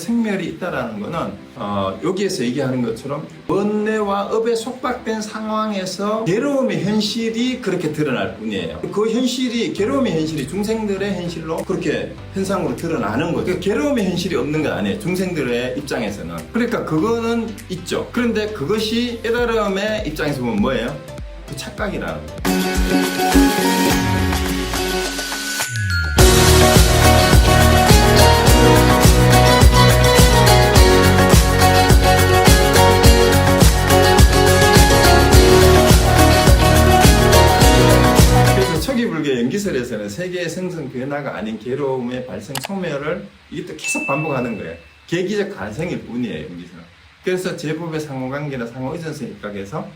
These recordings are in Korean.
생멸이 있다라는 것은 여기에서 얘기하는 것처럼 번뇌와 업에 속박된 상황에서 괴로움의 현실이 그렇게 드러날 뿐이에요. 그 현실이, 괴로움의 현실이 중생들의 현실로 그렇게 현상으로 드러나는 거죠. 그 괴로움의 현실이 없는 건 아니에요, 중생들의 입장에서는. 그러니까 그거는 있죠. 그런데 그것이 깨달음의 입장에서 보면 뭐예요? 그 착각이라는 거예요. 초기불교 연기설에서는 세계의 생성 변화가 아닌 괴로움의 발생 소멸을 이게 또 계속 반복하는 거예요. 계기적 가생일 뿐이에요, 연기설은. 그래서 제법의 상호관계나 상호의존성 입각에서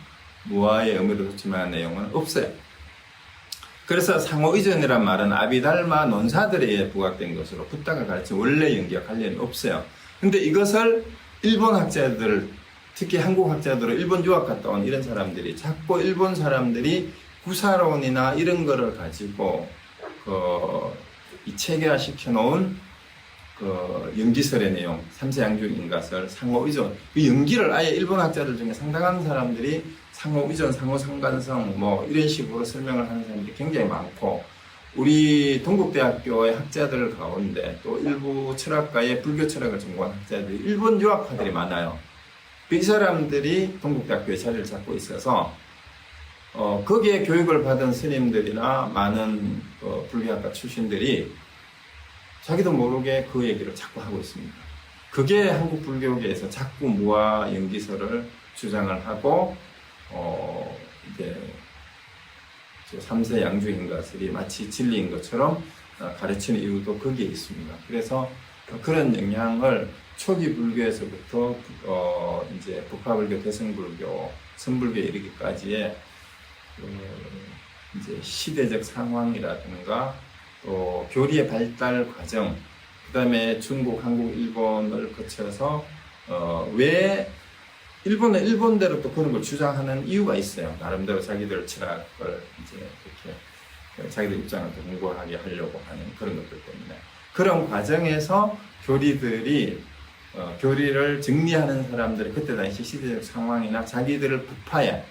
무아의 의미로 도출한 내용은 없어요. 그래서 상호의존이란 말은 아비달마 논사들에 의해 부각된 것으로 붓다가 가르친 원래 연기와 관련이 없어요. 근데 이것을 일본 학자들, 특히 한국 학자들은 일본 유학 갔다 온 이런 사람들이 자꾸 일본 사람들이 구사론이나 이런 거를 가지고 이 체계화 시켜놓은 연기설의 내용, 삼세양중인가설, 상호의존, 이 연기를 아예 일본 학자들 중에 상당한 사람들이 상호의존, 상호상관성 뭐 이런 식으로 설명을 하는 사람들이 굉장히 많고, 우리 동국대학교의 학자들 가운데 또 일부 철학가의 불교 철학을 전공한 학자들이 일본 유학파들이 많아요. 이 사람들이 동국대학교에 자리를 잡고 있어서 거기에 교육을 받은 스님들이나 많은 불교학과 출신들이 자기도 모르게 그 얘기를 자꾸 하고 있습니다. 그게 한국 불교계에서 자꾸 무아 연기설을 주장을 하고 이제 삼세 양주인가설이 마치 진리인 것처럼 가르치는 이유도 거기에 있습니다. 그래서 그런 영향을 초기 불교에서부터 이제 북파불교, 대승불교, 선불교에 이르기까지의 이제 시대적 상황이라든가 또 교리의 발달 과정, 그 다음에 중국, 한국, 일본을 거쳐서 왜 일본은 일본대로 또 그런 걸 주장하는 이유가 있어요. 나름대로 자기들 철학을 이제 이렇게 자기들 입장을 더 공고하게 하려고 하는 그런 것들 때문에, 그런 과정에서 교리들이 교리를 정리하는 사람들이 그때 당시 시대적 상황이나 자기들을 부파에,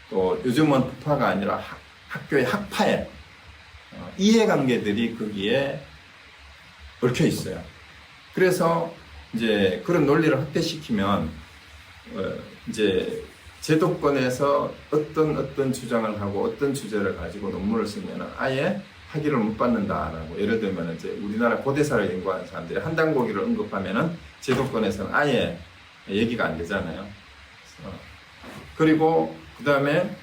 또 요즘은 부파가 아니라 학교의 학파에 이해관계들이 거기에 얽혀 있어요. 그래서 이제 그런 논리를 확대시키면 이제 제도권에서 어떤 주장을 하고 어떤 주제를 가지고 논문을 쓰면 아예 학위를 못 받는다라고, 예를 들면 이제 우리나라 고대사를 연구하는 사람들이 한단고기를 언급하면은 제도권에서는 아예 얘기가 안 되잖아요. 그리고 그 다음에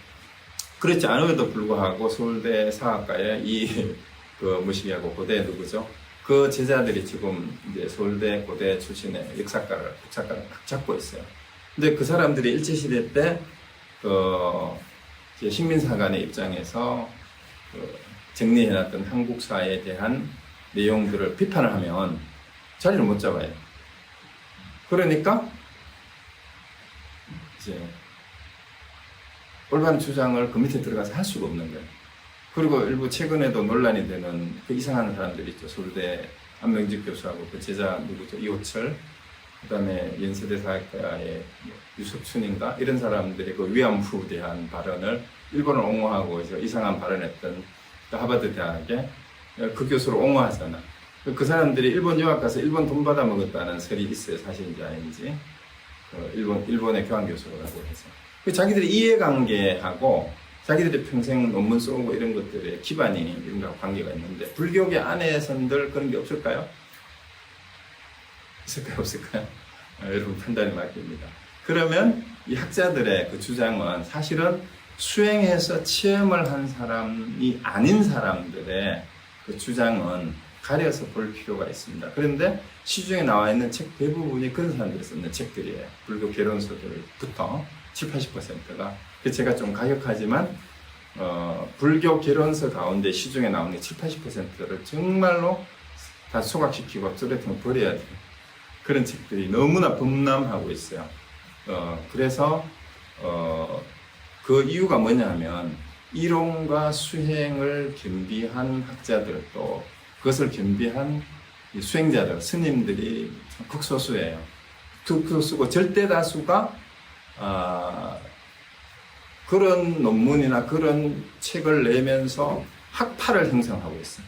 그렇지 않음에도 불구하고 서울대 사학과에 무식이하고 고대 누구죠? 그 제자들이 지금 이제 서울대 고대 출신의 역사과를, 국사과를 막 잡고 있어요. 근데 그 사람들이 일제시대 때 식민사관의 입장에서 정리해놨던 한국사에 대한 내용들을 비판을 하면 자리를 못 잡아요. 그러니까 이제 올바른 주장을 그 밑에 들어가서 할 수가 없는 거예요. 그리고 일부 최근에도 논란이 되는 그 이상한 사람들이 있죠. 서울대 안명직 교수하고 그 제자 누구죠? 이호철, 그 다음에 연세대 사학과의 유석춘인가? 이런 사람들이 그 위안부에 대한 발언을 일본을 옹호하고 이상한 발언했던 그 하버드 대학에 그 교수를 옹호하잖아. 그 사람들이 일본 유학 가서 일본 돈 받아 먹었다는 설이 있어요. 사실인지 아닌지. 일본의 교환교수라고 해서. 자기들이 이해관계하고 자기들이 평생 논문 써온 거 이런 것들의 기반이 이런 거하고 관계가 있는데, 불교계 안에서는 그런 게 없을까요? 있을까요? 없을까요? 여러분 판단이 맡깁니다. 그러면 이 학자들의 그 주장은 사실은 수행해서 체험을 한 사람이 아닌 사람들의 그 주장은 가려서 볼 필요가 있습니다. 그런데 시중에 나와 있는 책 대부분이 그런 사람들이 쓰는 책들이에요. 불교 개론서들부터 70-80%가. 제가 좀 가격하지만 불교 개론서 가운데 시중에 나오는 게 70-80%를 정말로 다 소각시키고 뚜렷하게 버려야 돼요. 그런 책들이 너무나 범람하고 있어요. 그래서 그 이유가 뭐냐면 이론과 수행을 겸비한 학자들, 또 그것을 겸비한 수행자들, 스님들이 극소수예요. 극소수고 절대 다수가 그런 논문이나 그런 책을 내면서 학파를 형성하고 있어요.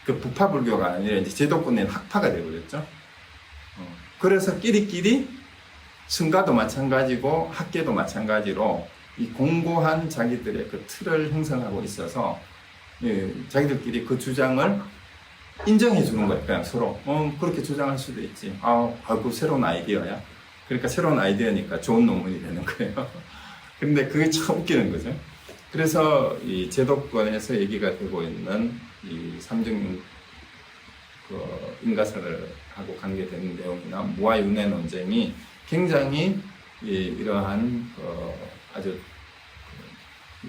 그 부파불교가 아니라 이제 제도권의 학파가 되어버렸죠. 그래서 끼리끼리 승가도 마찬가지고 학계도 마찬가지로 이 공고한 자기들의 그 틀을 형성하고 있어서 자기들끼리 그 주장을 인정해 주는 거예요. 그냥 서로 그렇게 주장할 수도 있지. 그 새로운 아이디어야. 그러니까 새로운 아이디어니까 좋은 논문이 되는 거예요. 근데 그게 참 웃기는 거죠. 그래서 이 제도권에서 얘기가 되고 있는 이 삼중 인가설을 하고 관계되는 내용이나 무아윤회 논쟁이 굉장히 이러한 아주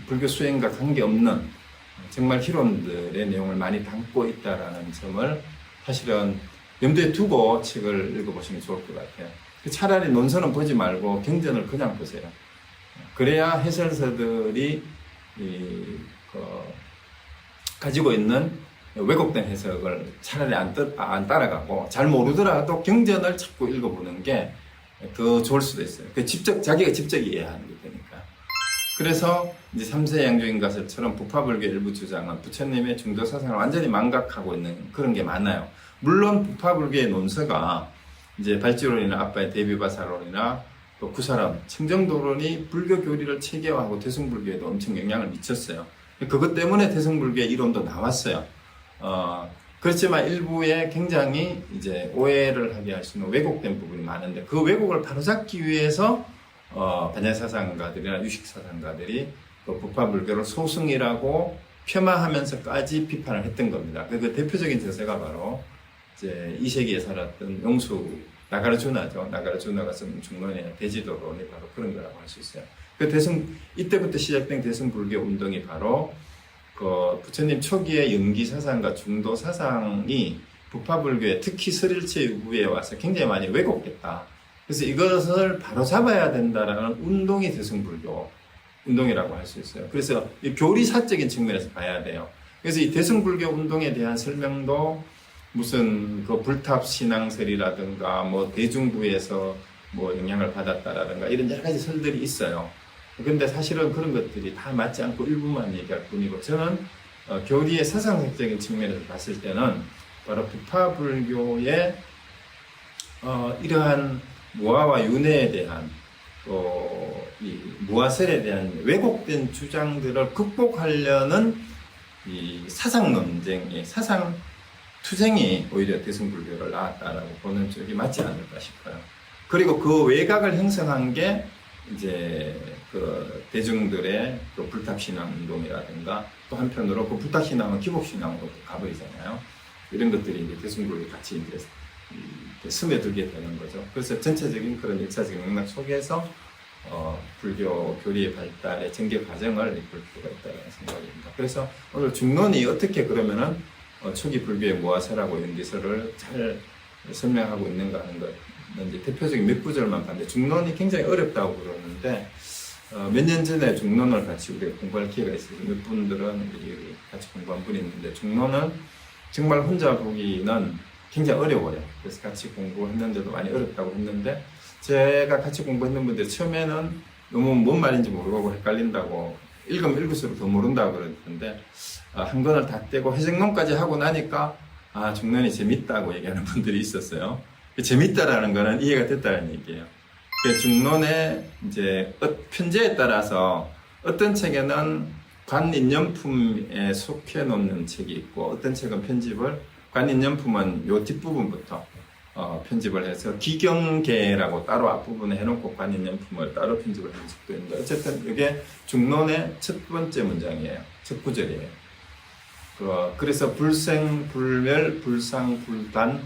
불교 수행과 관계없는 정말 희론들의 내용을 많이 담고 있다라는 점을 사실은 염두에 두고 책을 읽어보시면 좋을 것 같아요. 차라리 논설은 보지 말고 경전을 그냥 보세요. 그래야 해설서들이 가지고 있는 왜곡된 해석을 차라리 안 따라가고 잘 모르더라도 경전을 자꾸 읽어보는 게 더 좋을 수도 있어요. 자기가 직접 이해하는 게 되니까. 그래서 이제 삼세 양조인가설처럼 부파불교 일부 주장은 부처님의 중도 사상을 완전히 망각하고 있는 그런 게 많아요. 물론 부파불교의 논서가 이제 발지론이나 아빠의 대비바사론이나 또 구사론, 청정도론이 불교 교리를 체계화하고 대승불교에도 엄청 영향을 미쳤어요. 그것 때문에 대승불교의 이론도 나왔어요. 그렇지만 일부에 굉장히 이제 오해를 하게 할 수 있는 왜곡된 부분이 많은데 그 왜곡을 바로잡기 위해서 반야사상가들이나 유식사상가들이 그 부파불교를 소승이라고 폄하하면서까지 비판을 했던 겁니다. 그 대표적인 저서가 바로 이제 2세기에 살았던 용수 나가르주나죠. 나가르주나가 쓴 중론의 대지도론이 바로 그런 거라고 할 수 있어요. 이때부터 시작된 대승불교 운동이 바로 그 부처님 초기의 연기 사상과 중도 사상이 부파불교에 특히 설일체 이후에 와서 굉장히 많이 왜곡됐다. 그래서 이것을 바로 잡아야 된다라는 운동이 대승불교 운동이라고 할 수 있어요. 그래서 이 교리사적인 측면에서 봐야 돼요. 그래서 이 대승불교 운동에 대한 설명도 무슨 그 불탑 신앙설이라든가 뭐 대중부에서 뭐 영향을 받았다라든가 이런 여러 가지 설들이 있어요. 근데 사실은 그런 것들이 다 맞지 않고 일부만 얘기할 뿐이고 저는 교리의 사상학적인 측면에서 봤을 때는 바로 부파불교의 이러한 무아와 윤회에 대한 또 이 무아설에 대한 왜곡된 주장들을 극복하려는 이 사상 논쟁이 사상 투쟁이 오히려 대승불교를 낳았다라고 보는 쪽이 맞지 않을까 싶어요. 그리고 그 외곽을 형성한 게 이제 그 대중들의 그 불탑신앙 운동이라든가 또 한편으로 그 불탑신앙은 기복신앙으로 가버리잖아요. 이런 것들이 이제 대승불교에 같이 이제 스며들게 되는 거죠. 그래서 전체적인 그런 역사적인 맥락 속에서 불교 교리의 발달의 전개 과정을 이끌 필요가 있다는 생각입니다. 그래서 오늘 중론이 어떻게 그러면은 초기 불교의 무아설하고 연기설을 잘 설명하고 있는가 하는 것 이제 대표적인 몇 구절만 봤는데 중론이 굉장히 어렵다고 그러는데 몇 년 전에 중론을 같이 우리가 공부할 기회가 있어서 몇 분들은 같이 공부한 분이 있는데 중론은 정말 혼자 보기는 굉장히 어려워요. 그래서 같이 공부했는데도 많이 어렵다고 했는데 제가 같이 공부했는 분들 처음에는 너무 뭔 말인지 모르고 헷갈린다고 읽으면 읽을수록 더 모른다고 그러는데 한 권을 다 떼고 해석론까지 하고 나니까 중론이 재밌다고 얘기하는 분들이 있었어요. 재밌다라는 거는 이해가 됐다는 얘기예요. 중론의 이제 편제에 따라서 어떤 책에는 관인연품에 속해 놓는 책이 있고 어떤 책은 편집을 관인연품은 요 뒷부분부터 편집을 해서 기경계라고 따로 앞부분에 해놓고 관인연품을 따로 편집을 한 책도 있는데 어쨌든 이게 중론의 첫 번째 문장이에요. 첫 구절이에요. 그래서 불생, 불멸, 불상, 불단,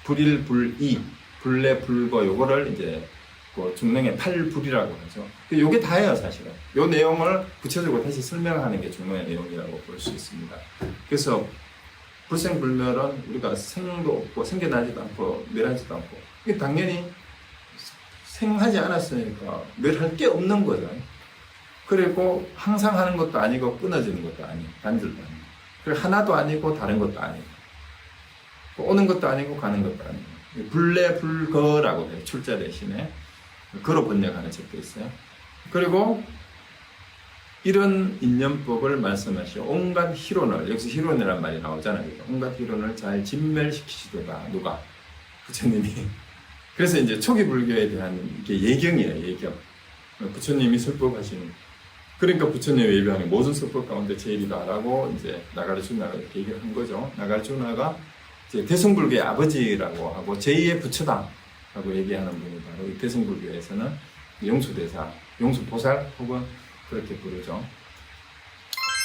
불일, 불이, 불내, 불거 요거를 이제 그 중론의 8불이라고 하죠. 요게 다예요, 사실은. 요 내용을 구체적으로 다시 설명하는 게 중론의 내용이라고 볼 수 있습니다. 그래서 불생불멸은 우리가 생도 없고 생겨나지도 않고 멸하지도 않고 이게 당연히 생하지 않았으니까 멸할 게 없는 거죠. 그리고 항상 하는 것도 아니고 끊어지는 것도 아니고 단절도 아니고 그리고 하나도 아니고 다른 것도 아니고 오는 것도 아니고 가는 것도 아니고 불례불거라고 해요. 출자 대신에. 거로 번역하는 책도 있어요. 그리고 이런 인연법을 말씀하시오. 온갖 희론을, 여기서 희론이란 말이 나오잖아요. 온갖 희론을 잘 진멸시키시도다. 누가? 부처님이. 그래서 이제 초기 불교에 대한 게 예경이에요, 예경. 부처님이 설법하시는. 그러니까 부처님이 예배하는 모든 설법 가운데 제일이다라고 이제 나가르주나가 이렇게 얘기를 한 거죠. 나가르주나가 이제 대승불교의 아버지라고 하고 제2의 부처다라고 얘기하는 분이 바로 이 대승불교에서는 용수대사, 용수보살 혹은 그렇게 부르죠.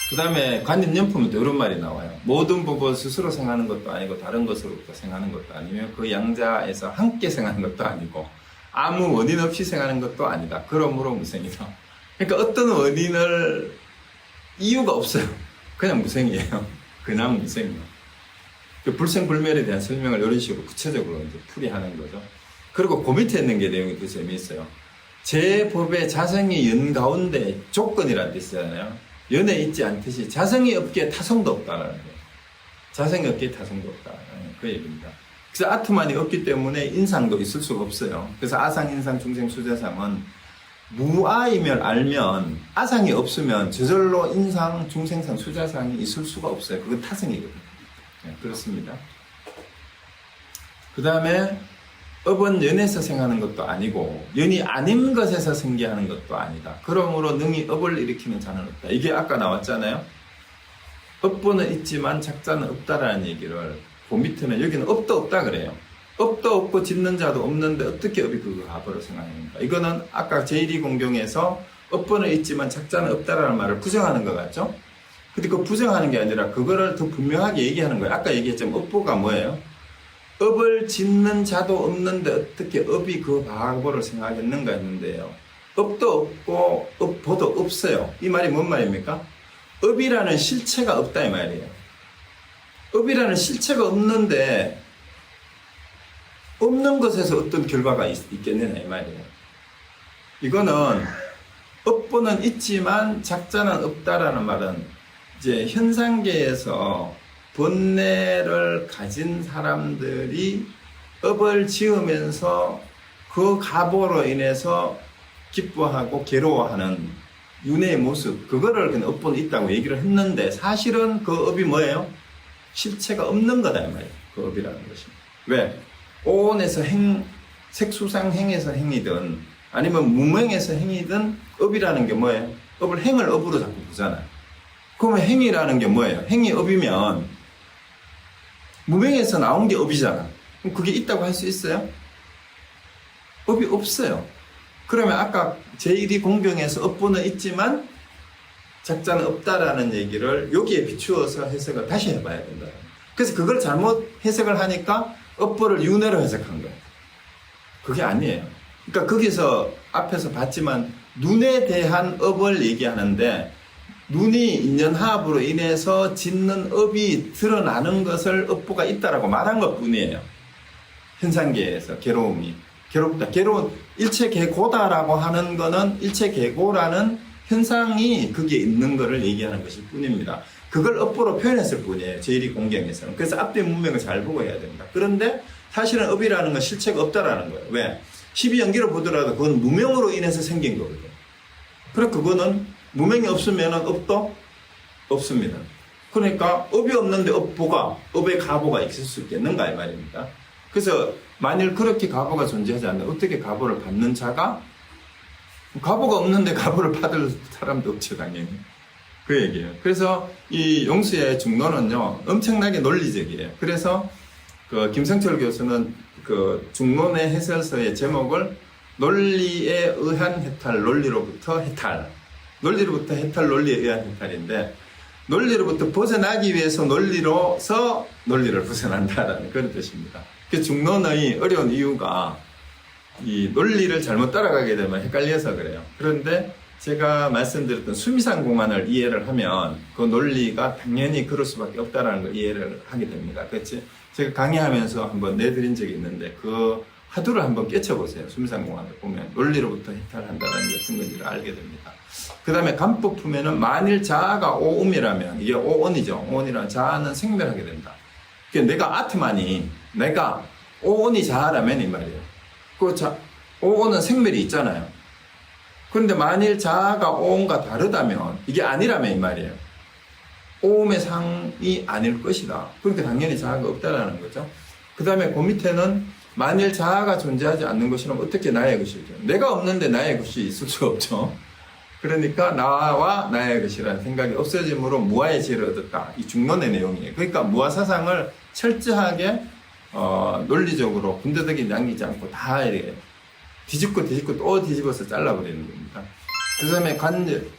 그 다음에 관념연품은 또 이런 말이 나와요. 모든 법을 스스로 생하는 것도 아니고 다른 것으로부터 생하는 것도 아니며 그 양자에서 함께 생하는 것도 아니고 아무 원인 없이 생하는 것도 아니다. 그러므로 무생이다. 그러니까 어떤 원인을 이유가 없어요. 그냥 무생이에요. 그냥 무생이에요. 그 불생불멸에 대한 설명을 이런 식으로 구체적으로 이제 풀이하는 거죠. 그리고 그 밑에 있는 게 내용이 더 재미있어요. 제 법의 자성이 연 가운데 조건이라는 데 있잖아요. 연에 있지 않듯이 자성이 없기에 타성도 없다라는 거예요. 자성이 없기에 타성도 없다. 그 얘기입니다. 그래서 아트만이 없기 때문에 인상도 있을 수가 없어요. 그래서 아상, 인상, 중생, 수자상은 무아임을 알면 아상이 없으면 저절로 인상, 중생상, 수자상이 있을 수가 없어요. 그건 타성이거든요. 네, 그렇습니다. 그 다음에 업은 연에서 생하는 것도 아니고 연이 아닌 것에서 생기하는 것도 아니다. 그러므로 능히 업을 일으키는 자는 없다. 이게 아까 나왔잖아요. 업보는 있지만 작자는 없다라는 얘기를 그 밑에는 여기는 업도 없다 그래요. 업도 없고 짓는 자도 없는데 어떻게 업이 그 가보로 생각합니까? 이거는 아까 제1위 공경에서 업보는 있지만 작자는 없다라는 말을 부정하는 것 같죠? 근데 그 부정하는 게 아니라 그거를 더 분명하게 얘기하는 거예요. 아까 얘기했지만 업보가 뭐예요? 업을 짓는 자도 없는데 어떻게 업이 그 가보를 생각하겠는가 했는데요. 업도 없고 업보도 없어요. 이 말이 뭔 말입니까? 업이라는 실체가 없다 이 말이에요. 업이라는 실체가 없는데 없는 것에서 어떤 결과가 있겠느냐 이 말이에요. 이거는 업보는 있지만 작자는 없다라는 말은 이제 현상계에서 번뇌를 가진 사람들이 업을 지으면서 그 가보로 인해서 기뻐하고 괴로워하는 윤회의 모습, 그거를 그냥 업보는 있다고 얘기를 했는데 사실은 그 업이 뭐예요? 실체가 없는 거다 이 말이에요. 그 업이라는 것이. 왜? 오온에서 색수상행에서 행이든 아니면 무명에서 행이든 업이라는 게 뭐예요? 업을 행을 업으로 자꾸 보잖아요. 그러면 행이라는 게 뭐예요? 행이 업이면 무명에서 나온 게 업이잖아. 그럼 그게 있다고 할 수 있어요? 업이 없어요. 그러면 아까 제1위 공경에서 업보는 있지만 작자는 없다라는 얘기를 여기에 비추어서 해석을 다시 해봐야 된다. 그래서 그걸 잘못 해석을 하니까 업보를 윤회로 해석한 거예요. 그게 아니에요. 그러니까 거기서 앞에서 봤지만 눈에 대한 업을 얘기하는데 눈이 인연하합으로 인해서 짓는 업이 드러나는 것을 업보가 있다라고 말한 것 뿐이에요. 현상계에서 괴로움이. 괴롭다. 괴로운 일체계고다라고 하는 거는 일체계고라는 현상이 거기에 있는 것을 얘기하는 것일 뿐입니다. 그걸 업보로 표현했을 뿐이에요. 제1위 공경에서는. 그래서 앞뒤 문맥을 잘 보고 해야 됩니다. 그런데 사실은 업이라는 건 실체가 없다라는 거예요. 왜? 12연기로 보더라도 그건 무명으로 인해서 생긴 거거든요. 그래서 그거는 무명이 없으면 업도 없습니다. 그러니까 업이 없는데 업의 가보가 있을 수 있겠는가 이 말입니다. 그래서 만일 그렇게 가보가 존재하지 않는다 어떻게 가보를 받는 자가 가보가 없는데 가보를 받을 사람도 없죠 당연히. 그 얘기예요. 그래서 이 용수의 중론은요 엄청나게 논리적이에요. 그래서 그 김성철 교수는 그 중론의 해설서의 제목을 논리에 의한 해탈, 논리로부터 해탈. 논리로부터 해탈, 논리에 의한 해탈인데 논리로부터 벗어나기 위해서 논리로서 논리를 벗어난다라는 그런 뜻입니다. 그 중론의 어려운 이유가 이 논리를 잘못 따라가게 되면 헷갈려서 그래요. 그런데 제가 말씀드렸던 수미상 공안을 이해를 하면 그 논리가 당연히 그럴 수밖에 없다는 걸 이해를 하게 됩니다. 그렇지? 제가 강의하면서 한번 내드린 적이 있는데 그 화두를 한번 깨쳐보세요. 수미상 공안을 보면 논리로부터 해탈한다는 게 어떤 건지를 알게 됩니다. 그 다음에 간법품에는 만일 자아가 오음이라면 이게 오온이죠. 오온이라는 자아는 생멸하게 된다. 그러니까 내가 아트만이 내가 오온이 자아라면 이 말이에요. 오온은 생멸이 있잖아요. 그런데 만일 자아가 오온과 다르다면, 이게 아니라면 이 말이에요. 오음의 상이 아닐 것이다. 그러니까 당연히 자아가 없다라는 거죠. 그 다음에 그 밑에는 만일 자아가 존재하지 않는 것이라면 어떻게 나의 것이죠? 내가 없는데 나의 것이 있을 수가 없죠. 그러니까 나와 나의 것이라는 생각이 없어짐으로 무아의 지혜를 얻었다. 이 중론의 내용이에요. 그러니까 무아 사상을 철저하게 논리적으로 군더더기 남기지 않고 다 이렇게 뒤집고 또 뒤집어서 잘라버리는 겁니다. 그 다음에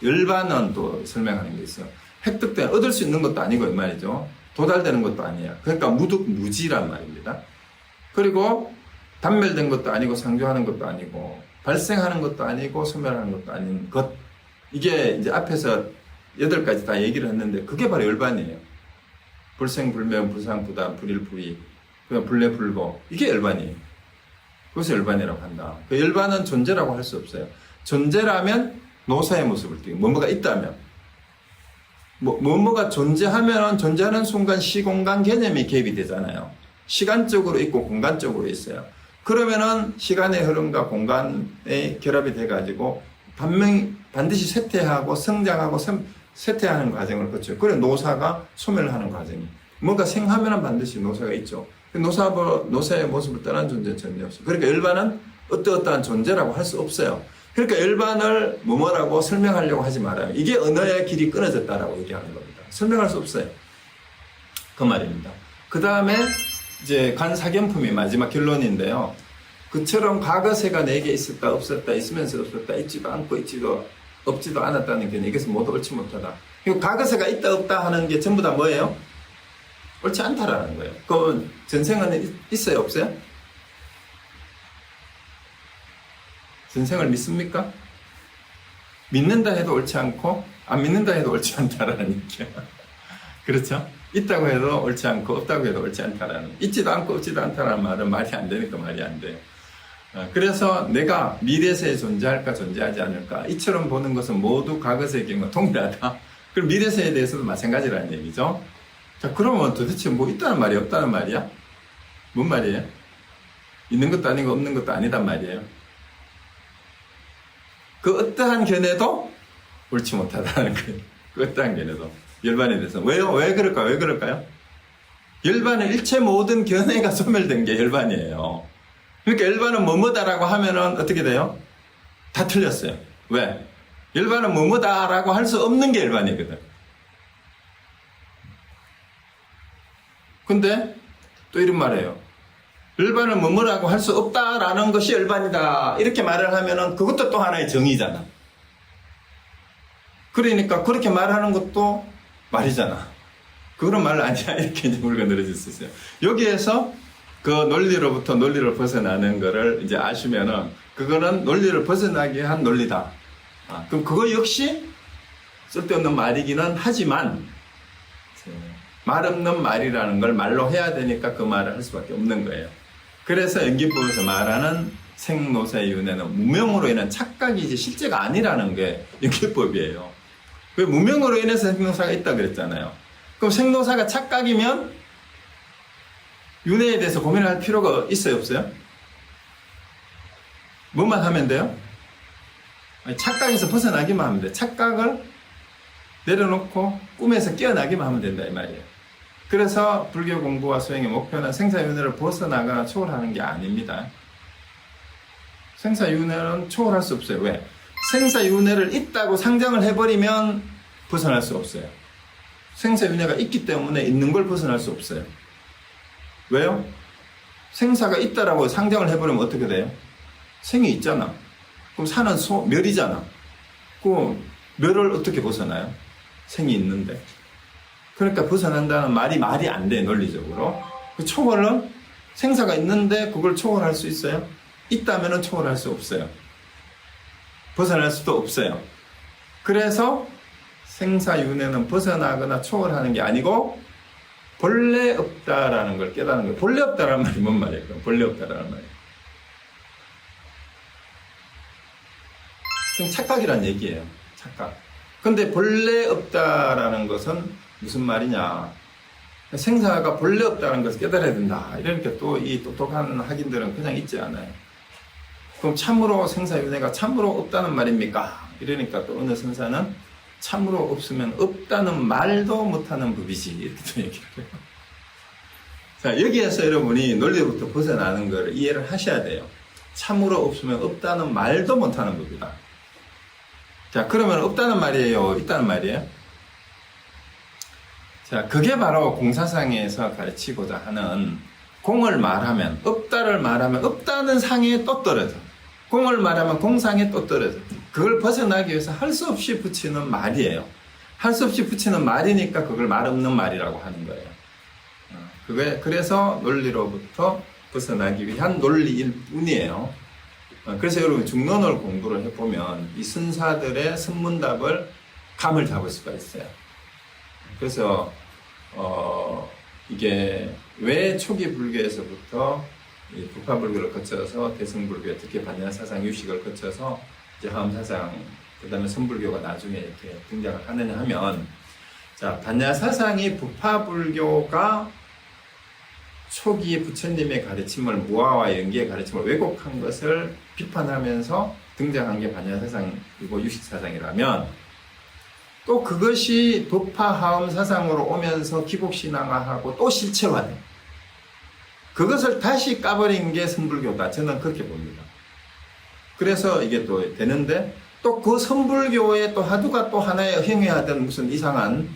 열반은 또 설명하는 게 있어요. 획득돼 얻을 수 있는 것도 아니고 이 말이죠. 도달되는 것도 아니에요. 그러니까 무지란 말입니다. 그리고 단멸된 것도 아니고 상조하는 것도 아니고 발생하는 것도 아니고 소멸하는 것도 아닌 것. 이게 이제 앞에서 8가지 다 얘기를 했는데 그게 바로 열반이에요. 불생불명 불상부단 불일불이 불내불고 이게 열반이에요. 그것을 열반이라고 한다. 그 열반은 존재라고 할 수 없어요. 존재라면 노사의 모습을 띠고 뭐뭐가 있다면 뭐뭐가 존재하는 순간 시공간 개념이 개입이 되잖아요. 시간적으로 있고 공간적으로 있어요. 그러면은 시간의 흐름과 공간의 결합이 돼가지고 반드시 쇠퇴하고 성장하고 쇠퇴하는 과정을 거쳐요. 그래 노사가 소멸하는 과정이. 뭔가 생하면은 반드시 노사가 있죠. 노사의 모습을 떠난 존재는 전혀 없어요. 그러니까 열반은 어떠한 존재라고 할 수 없어요. 그러니까 열반을 뭐라고 설명하려고 하지 말아요. 이게 언어의 길이 끊어졌다라고 얘기하는 겁니다. 설명할 수 없어요. 그 말입니다. 그 다음에 이제 간사견품이 마지막 결론인데요. 그처럼 과거세가 내게 있었다 없었다 있으면서 없었다 있지도 않고 없지도 않았다는 게 이것은 모두 옳지 못하다. 그리고 과거세가 있다 없다 하는 게 전부 다 뭐예요? 옳지 않다라는 거예요. 그럼 전생은 있어요 없어요? 전생을 믿습니까? 믿는다 해도 옳지 않고 안 믿는다 해도 옳지 않다라는 얘기예요. 그렇죠? 있다고 해도 옳지 않고 없다고 해도 옳지 않다라는, 있지도 않고 없지도 않다라는 말은 말이 안 되니까 말이 안 돼요. 그래서 내가 미래세에 존재할까 존재하지 않을까 이처럼 보는 것은 모두 과거세의 경우가 동일하다. 그럼 미래세에 대해서도 마찬가지라는 얘기죠. 자, 그러면 도대체 뭐 있다는 말이야 없다는 말이야? 뭔 말이에요? 있는 것도 아니고 없는 것도 아니단 말이에요. 그 어떠한 견해도 옳지 못하다는 거예요. 그 어떠한 견해도. 열반에 대해서. 왜요? 왜 그럴까요? 열반은 일체 모든 견해가 소멸된 게 열반이에요. 그러니까 열반은 뭐뭐다라고 하면은 어떻게 돼요? 다 틀렸어요. 왜? 열반은 뭐뭐다라고 할 수 없는 게 열반이거든. 근데 또 이런 말이에요. 열반은 뭐뭐라고 할 수 없다라는 것이 열반이다. 이렇게 말을 하면은 그것도 또 하나의 정의잖아. 그러니까 그렇게 말하는 것도 말이잖아. 그런 말 아니야. 이렇게 이제 우리가 늘어질 수 있어요. 여기에서 그 논리로부터 논리를 벗어나는 거를 이제 아시면은 그거는 논리를 벗어나게 한 논리다. 그럼 그거 역시 쓸데없는 말이기는 하지만 말 없는 말이라는 걸 말로 해야 되니까 그 말을 할 수밖에 없는 거예요. 그래서 연기법에서 말하는 생노사의 윤회는 무명으로 인한 착각이 이제 실제가 아니라는 게 연기법이에요. 왜 무명으로 인해서 생노사가 있다 그랬잖아요. 그럼 생노사가 착각이면 윤회에 대해서 고민할 필요가 있어요 없어요? 뭐만 하면 돼요? 착각에서 벗어나기만 하면 돼. 착각을 내려놓고 꿈에서 깨어나기만 하면 된다 이 말이에요. 그래서 불교 공부와 수행의 목표는 생사윤회를 벗어나거나 초월하는 게 아닙니다. 생사윤회는 초월할 수 없어요. 왜? 생사윤회를 있다고 상정을 해버리면 벗어날 수 없어요. 생사윤회가 있기 때문에 있는 걸 벗어날 수 없어요. 왜요? 생사가 있다라고 상정을 해버리면 어떻게 돼요? 생이 있잖아. 그럼 사는 멸이잖아. 그 멸을 어떻게 벗어나요? 생이 있는데. 그러니까 벗어난다는 말이 안 돼, 논리적으로. 그 초월은 생사가 있는데 그걸 초월할 수 있어요? 있다면 초월할 수 없어요. 벗어날 수도 없어요. 그래서 생사윤회는 벗어나거나 초월하는 게 아니고 본래 없다라는 걸 깨닫는 거예요. 본래 없다라는 말이 뭔 말이에요? 본래 없다라는 말이에요. 그럼 착각이란 얘기예요. 착각. 근데 본래 없다라는 것은 무슨 말이냐? 생사가 본래 없다는 것을 깨달아야 된다. 이러니까 또 이 똑똑한 학인들은 그냥 있지 않아요. 그럼 참으로 생사윤회가 참으로 없다는 말입니까? 이러니까 또 어느 선사는 참으로 없으면 없다는 말도 못하는 법이지. 이렇게 또 얘기를 해요. 자, 여기에서 여러분이 논리로부터 벗어나는 걸 이해를 하셔야 돼요. 참으로 없으면 없다는 말도 못하는 법이다. 자, 그러면 없다는 말이에요? 있다는 말이에요? 자, 그게 바로 공사상에서 가르치고자 하는 공을 말하면, 없다를 말하면 없다는 상에 또 떨어져. 공을 말하면 공상에 또 떨어져. 그걸 벗어나기 위해서 할 수 없이 붙이는 말이에요. 할 수 없이 붙이는 말이니까 그걸 말 없는 말이라고 하는 거예요. 그래서 논리로부터 벗어나기 위한 논리일 뿐이에요. 그래서 여러분 중론을 공부를 해보면 이 선사들의 선문답을 감을 잡을 수가 있어요. 그래서 이게 왜 초기 불교에서부터 이 부파불교를 거쳐서 대승불교, 특히 반야사상 유식을 거쳐서 이제 화엄사상, 그 다음에 선불교가 나중에 이렇게 등장을 하느냐 하면, 자, 반야사상이 부파불교가 초기 부처님의 가르침을, 무아와 연기의 가르침을 왜곡한 것을 비판하면서 등장한 게 반야사상이고 유식사상이라면, 또 그것이 도파 하엄 사상으로 오면서 기복신앙화하고 또 실체화돼. 그것을 다시 까버린 게 선불교다. 저는 그렇게 봅니다. 그래서 이게 또 되는데, 또 그 선불교의 또 하두가 또 하나에 흥해하던 무슨 이상한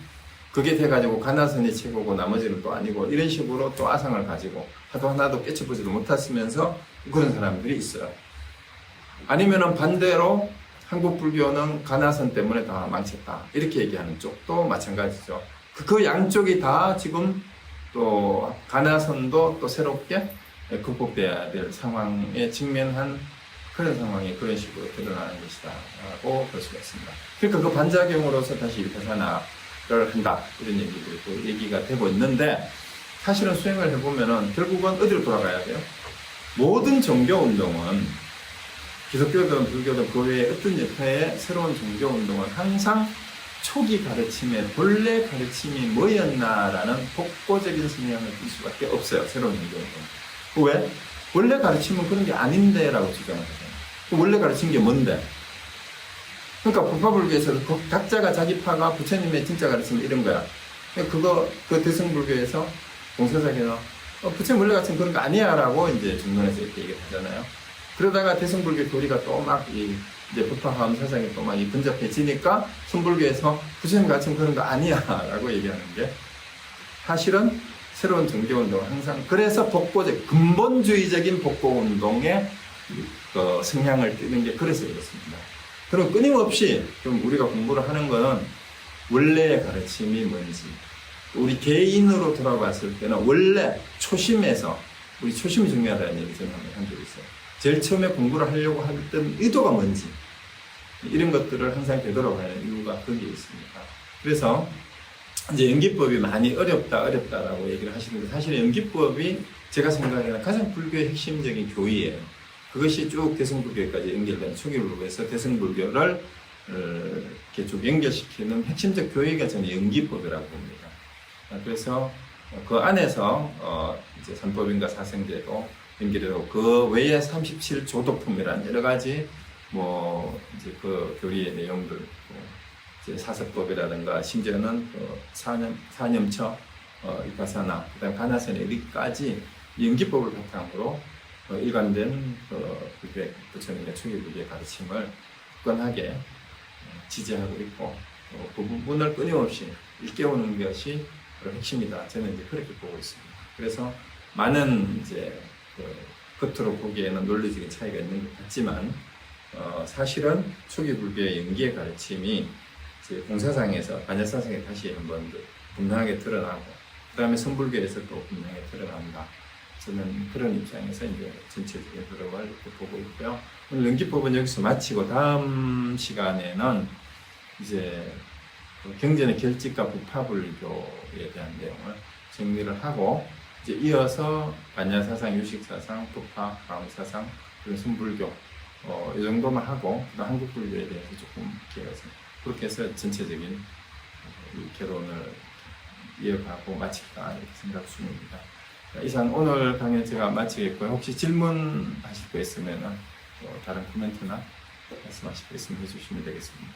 그게 돼가지고 가나선이 최고고 나머지는 또 아니고 이런 식으로 또 아상을 가지고 하도 하나도 깨쳐보지도 못했으면서 그런 사람들이 있어요. 아니면은 반대로 한국 불교는 가나선 때문에 다 망쳤다. 이렇게 얘기하는 쪽도 마찬가지죠. 그 양쪽이 다 지금 또 가나선도 또 새롭게 극복돼야 될 상황에 직면한 그런 상황이 그런 식으로 드러나는 것이다 라고 볼 수가 있습니다. 그러니까 그 반작용으로서 다시 위파사나를 한다 이런 얘기도 또 얘기가 되고 있는데, 사실은 수행을 해보면은 결국은 어디로 돌아가야 돼요? 모든 종교운동은 기독교든 불교든 그 외에 어떤 역사의 새로운 종교운동은 항상 초기 가르침의 본래 가르침이 뭐였나라는 독보적인 성향을 띌 수밖에 없어요. 새로운 종교운동. 왜? 원래 가르침은 그런 게 아닌데 라고 주장을 하잖아요. 원래 가르친 게 뭔데? 그러니까 부파불교에서 각자가 자기 파가 부처님의 진짜 가르침이 이런 거야. 그 대승불교에서 공사사에서 부처님 원래 가르침 그런 거 아니야 라고 이제 중론에서 이렇게 얘기를 하잖아요. 그러다가 대승불교 교리가 또 막 이제 부파하엄 사상이 또 막 근접해지니까 선불교에서 부처님 가르침 그런 거 아니야 라고 얘기하는 게, 사실은 새로운 종교운동은 항상 그래서 근본주의적인 복고운동에 성향을 띠는 게 그래서 그렇습니다. 그럼 끊임없이 좀 우리가 공부를 하는 거는 원래의 가르침이 뭔지, 우리 개인으로 돌아봤을 때는 원래 초심에서, 우리 초심이 중요하다는 얘기 저는 한 적이 있어요. 제일 처음에 공부를 하려고 했던 의도가 뭔지, 이런 것들을 항상 되돌아가는 이유가 거기에 있습니다. 그래서 이제 연기법이 많이 어렵다라고 얘기를 하시는데, 사실 연기법이 제가 생각하기에는 가장 불교의 핵심적인 교의예요. 그것이 쭉 대승불교까지 연결된 초기불교에서 대승불교를 이렇게 쭉 연결시키는 핵심적 교의가 저는 연기법이라고 봅니다. 그래서 그 안에서 이제 삼법인가 사생제도 연결되고, 그 외에 37조도품이라는 여러 가지 이제 그 교리의 내용들, 이제 사서법이라든가 심지어는 그 사념처, 위파사나, 그다음 가나선에 이르기까지 연기법을 바탕으로 일관된 부처님의 초기불교의 가르침을 굳건하게 지지하고 있고, 그 부분을 끊임없이 일깨우는 것이 바로 핵심이다. 저는 이제 그렇게 보고 있습니다. 그래서 많은 이제 겉으로 보기에는 논리적인 차이가 있는 것 같지만, 사실은 초기 불교의 연기의 가르침이 이제 공사상에서 반야사상에 다시 한번 분명하게 드러나고, 그 다음에 선불교에서 또 분명하게 드러난다. 저는 그런 입장에서 이제 전체적인 흐름을 이렇게 보고 있고요. 오늘 연기법은 여기서 마치고 다음 시간에는 이제 경전의 결집과 부파불교에 대한 내용을 정리를 하고, 이제 이어서 반야사상, 유식사상, 부파, 가음사상, 그리고 선불교 이 정도만 하고, 한국 불교에 대해서 조금 이렇게 그렇게 해서 전체적인 이 개론을 이어가고 마칠까 이렇게 생각 중입니다. 이상 오늘 강연 제가 마치겠고요. 혹시 질문하실 거 있으면 다른 코멘트나 말씀하실 거 있으면 해주시면 되겠습니다.